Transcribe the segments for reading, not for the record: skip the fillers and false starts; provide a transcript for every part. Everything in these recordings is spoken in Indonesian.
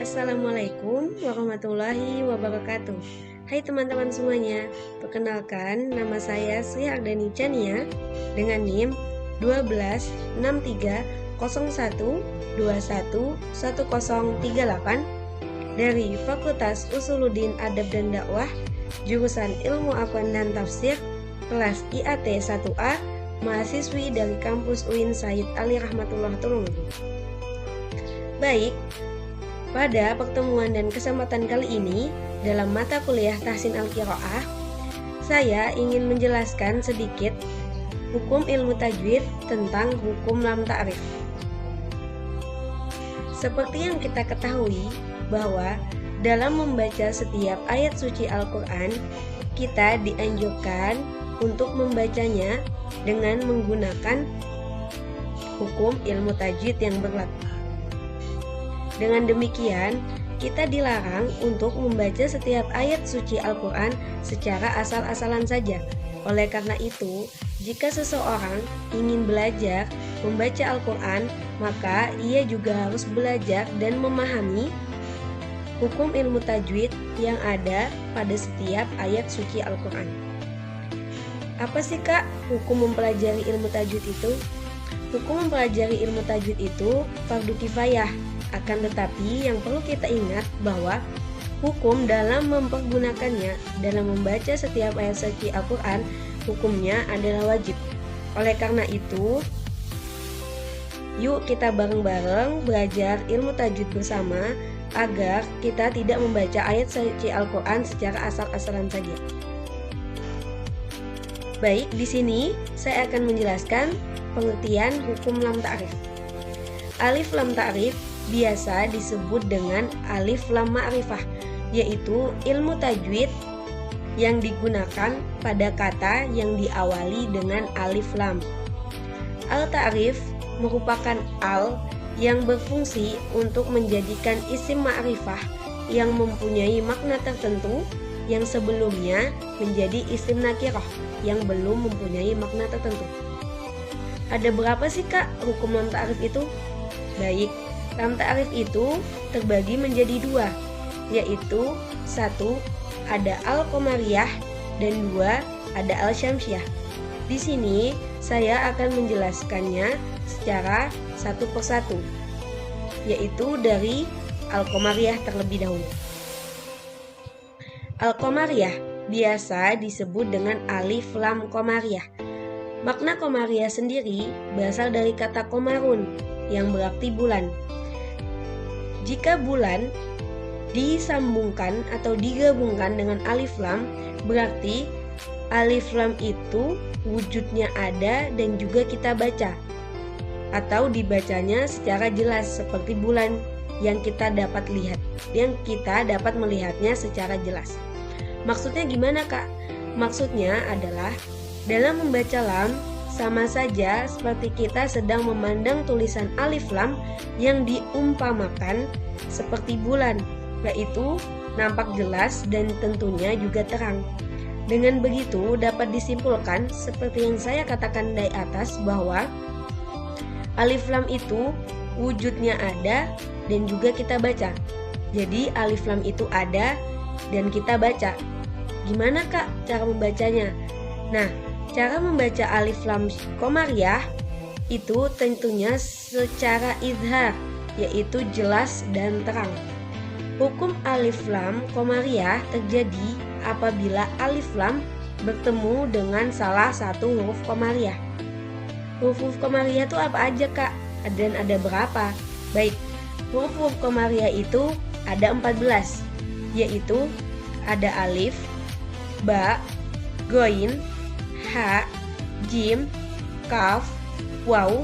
Assalamualaikum warahmatullahi wabarakatuh. Hai teman-teman semuanya, perkenalkan nama saya Sri Ardani Chania dengan NIM 126301211038 dari Fakultas Usuluddin Adab dan Dakwah, jurusan Ilmu Aqwan dan Tafsir, kelas IAT 1A, mahasiswi dari kampus UIN Said Ali Rahmatullah Tulungagung. Baik, pada pertemuan dan kesempatan kali ini, dalam mata kuliah Tahsin Al-Qiraah, saya ingin menjelaskan sedikit hukum ilmu tajwid tentang hukum lam ta'rif. Seperti yang kita ketahui bahwa dalam membaca setiap ayat suci Al-Quran, kita dianjurkan untuk membacanya dengan menggunakan hukum ilmu tajwid yang berlaku. Dengan demikian, kita dilarang untuk membaca setiap ayat suci Al-Quran secara asal-asalan saja. Oleh karena itu, jika seseorang ingin belajar membaca Al-Quran, maka ia juga harus belajar dan memahami hukum ilmu tajwid yang ada pada setiap ayat suci Al-Quran. Apa sih Kak hukum mempelajari ilmu tajwid itu? Hukum mempelajari ilmu tajwid itu fardu kifayah. Akan tetapi yang perlu kita ingat bahwa hukum dalam mempergunakannya dalam membaca setiap ayat suci Al-Quran, hukumnya adalah wajib. Oleh karena itu, yuk kita bareng-bareng belajar ilmu tajwid bersama agar kita tidak membaca ayat suci Al-Quran secara asal-asalan saja. Baik, di sini saya akan menjelaskan pengertian hukum lam ta'rif. Alif lam ta'rif biasa disebut dengan alif lam ma'rifah, yaitu ilmu tajwid yang digunakan pada kata yang diawali dengan alif lam. Al-ta'rif merupakan al yang berfungsi untuk menjadikan isim ma'rifah yang mempunyai makna tertentu yang sebelumnya menjadi isim nakirah yang belum mempunyai makna tertentu. Ada berapa sih Kak hukum lam ta'rif itu? Baik, lam ta'rif itu terbagi menjadi dua, yaitu satu ada al-qamariyah dan dua ada al-syamsiyah. Di sini saya akan menjelaskannya secara satu persatu, yaitu dari al-qamariyah terlebih dahulu. Al-qamariyah biasa disebut dengan alif lam qamariyah. Makna qamariyah sendiri berasal dari kata qamarun yang berarti bulan. Jika bulan disambungkan atau digabungkan dengan alif lam, berarti alif lam itu wujudnya ada dan juga kita baca, atau dibacanya secara jelas seperti bulan yang kita dapat lihat, yang kita dapat melihatnya secara jelas. Maksudnya gimana Kak? Maksudnya adalah dalam membaca lam sama saja seperti kita sedang memandang tulisan alif lam yang diumpamakan seperti bulan, yaitu nampak jelas dan tentunya juga terang. Dengan begitu dapat disimpulkan seperti yang saya katakan dari atas bahwa alif lam itu wujudnya ada dan juga kita baca. Jadi alif lam itu ada dan kita baca. Gimana Kak cara membacanya? Nah, cara membaca alif lam qamariyah itu tentunya secara izhar, yaitu jelas dan terang. Hukum alif lam qamariyah terjadi apabila alif lam bertemu dengan salah satu huruf qamariyah. Huruf qamariyah itu apa aja Kak? Dan ada berapa? Baik, huruf qamariyah itu ada 14, yaitu ada alif, ba, ghain, ha, jim, kaf, waw,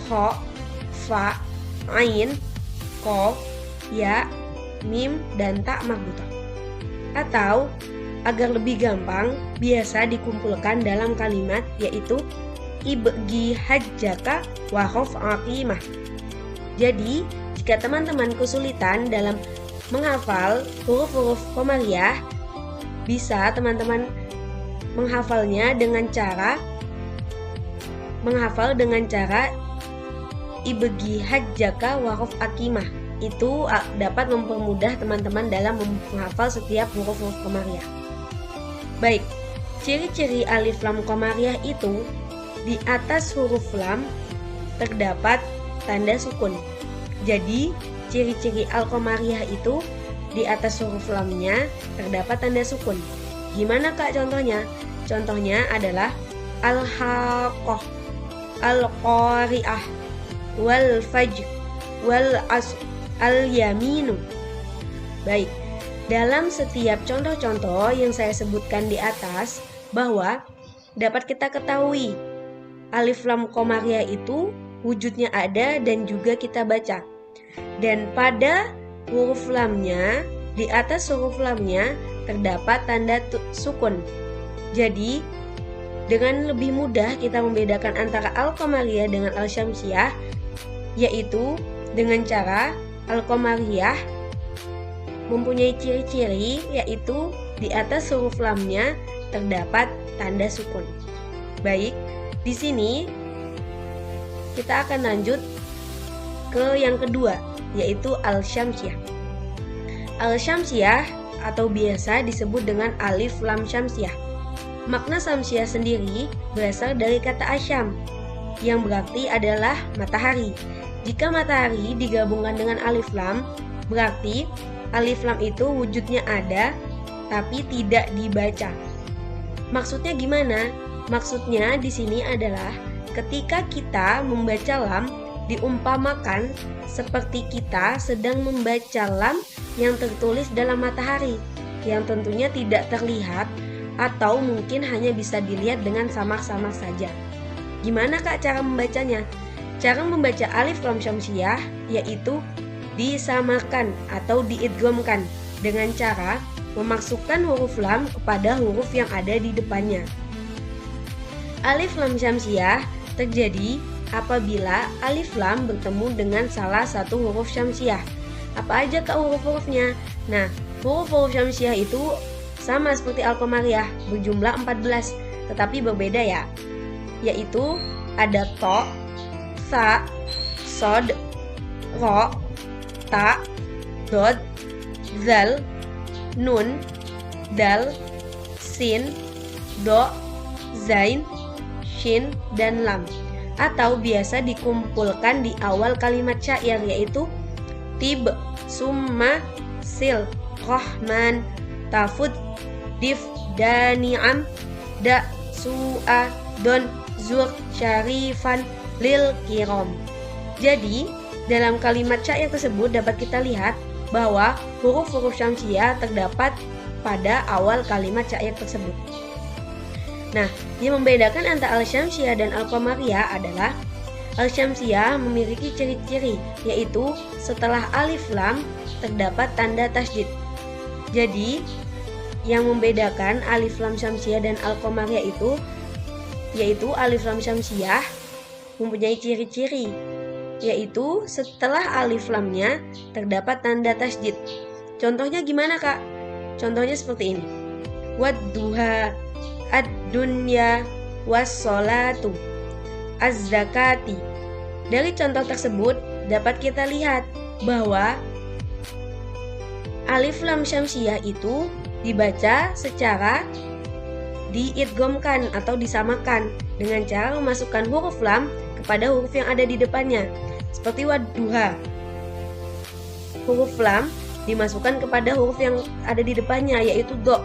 kha, fa, ain, qaf, ya, mim, dan ta marbuthah. Atau agar lebih gampang, biasa dikumpulkan dalam kalimat yaitu ibghi hajjaka wa khaf aqimah. Jadi, jika teman-teman kesulitan dalam menghafal huruf-huruf qamariyah, bisa teman-teman menghafalnya dengan cara ibghi hajjaka wa khaf aqimah. itu dapat mempermudah teman-teman dalam menghafal setiap huruf-huruf komariah. Baik, ciri-ciri alif lam komariah itu di atas huruf lam terdapat tanda sukun. Jadi, ciri-ciri al-komariah itu di atas huruf lamnya terdapat tanda sukun. Gimana Kak contohnya? Contohnya adalah al-haqqah, al-qari'ah, wal fajr, wal asr, al-yaminu. Baik, dalam setiap contoh-contoh yang saya sebutkan di atas, bahwa dapat kita ketahui alif lam komariah itu wujudnya ada dan juga kita baca. Dan pada huruf lamnya, di atas huruf lamnya terdapat tanda sukun. Jadi, dengan lebih mudah kita membedakan antara al-komariah dengan al-syamsiyah, yaitu dengan cara al-komariah mempunyai ciri-ciri, yaitu di atas huruf lamnya terdapat tanda sukun. Baik, di sini kita akan lanjut ke yang kedua, yaitu al-syamsiyah. Al-syamsiyah atau biasa disebut dengan alif lam syamsiyah. Makna syamsiyah sendiri berasal dari kata asyam, yang berarti adalah matahari. Jika matahari digabungkan dengan alif lam, berarti alif lam itu wujudnya ada, tapi tidak dibaca. Maksudnya gimana? Maksudnya di sini adalah ketika kita membaca lam, diumpamakan seperti kita sedang membaca lam yang tertulis dalam matahari, yang tentunya tidak terlihat atau mungkin hanya bisa dilihat dengan samar-samar saja. Gimana Kak cara membacanya? Cara membaca alif lam syamsiyah yaitu disamarkan atau diidghamkan dengan cara memasukkan huruf lam kepada huruf yang ada di depannya. Alif lam syamsiyah terjadi apabila alif lam bertemu dengan salah satu huruf syamsiyah. Apa aja Kak huruf-hurufnya? Nah, huruf-huruf syamsiyah itu sama seperti al-komariah, berjumlah 14, tetapi berbeda ya. Yaitu ada to, sa, sod, ro, ta, dod, zal, nun, dal, sin, do, zain, shin, dan lam. Atau biasa dikumpulkan di awal kalimat syair, yaitu tib, summa, sil, rahman, tafud, dif, dani'am, da, su'a, don, zur, syarifan, lil, kirom. Jadi, dalam kalimat syair tersebut dapat kita lihat bahwa huruf-huruf syamsiyah terdapat pada awal kalimat syair tersebut. Nah, yang membedakan antara al-syamsiyah dan al-komariah adalah al-syamsiyah memiliki ciri-ciri, yaitu setelah alif lam terdapat tanda tasydid. Jadi, yang membedakan alif lam syamsiyah dan al-komariah itu yaitu alif lam syamsiyah mempunyai ciri-ciri, yaitu setelah alif lamnya terdapat tanda tasydid. Contohnya gimana Kak? Contohnya seperti ini. Wad-duha, ad-dunya, was-sholatu, az-zakati. Dari contoh tersebut dapat kita lihat bahwa alif lam syamsiyah itu dibaca secara diidghamkan atau disamakan dengan cara memasukkan huruf lam kepada huruf yang ada di depannya. Seperti wad-duha, huruf lam dimasukkan kepada huruf yang ada di depannya, yaitu do.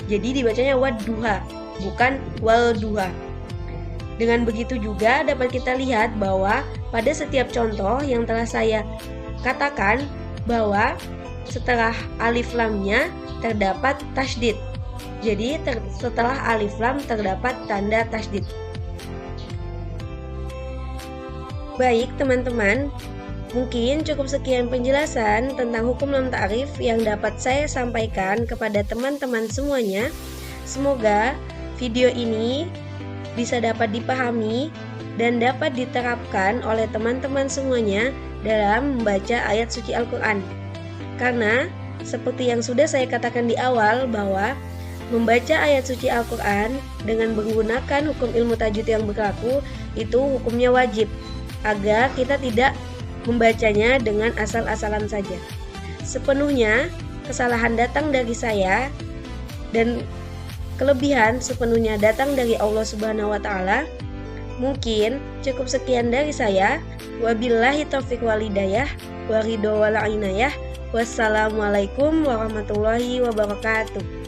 Jadi dibacanya wad-duha, bukan wal-duha. Dengan begitu juga dapat kita lihat bahwa pada setiap contoh yang telah saya katakan bahwa setelah alif lamnya terdapat tasydid. Jadi setelah alif lam terdapat tanda tasydid. Baik teman-teman, mungkin cukup sekian penjelasan tentang hukum lam ta'rif yang dapat saya sampaikan kepada teman-teman semuanya. Semoga video ini bisa dapat dipahami dan dapat diterapkan oleh teman-teman semuanya dalam membaca ayat suci Al-Quran. Karena seperti yang sudah saya katakan di awal bahwa membaca ayat suci Al-Quran dengan menggunakan hukum ilmu tajwid yang berlaku itu hukumnya wajib, agar kita tidak membacanya dengan asal-asalan saja. Sepenuhnya kesalahan datang dari saya dan kelebihan sepenuhnya datang dari Allah Subhanahu wa taala. Mungkin cukup sekian dari saya. Wabillahi taufiq wal hidayah, wa ridho wal inayah. Wassalamualaikum warahmatullahi wabarakatuh.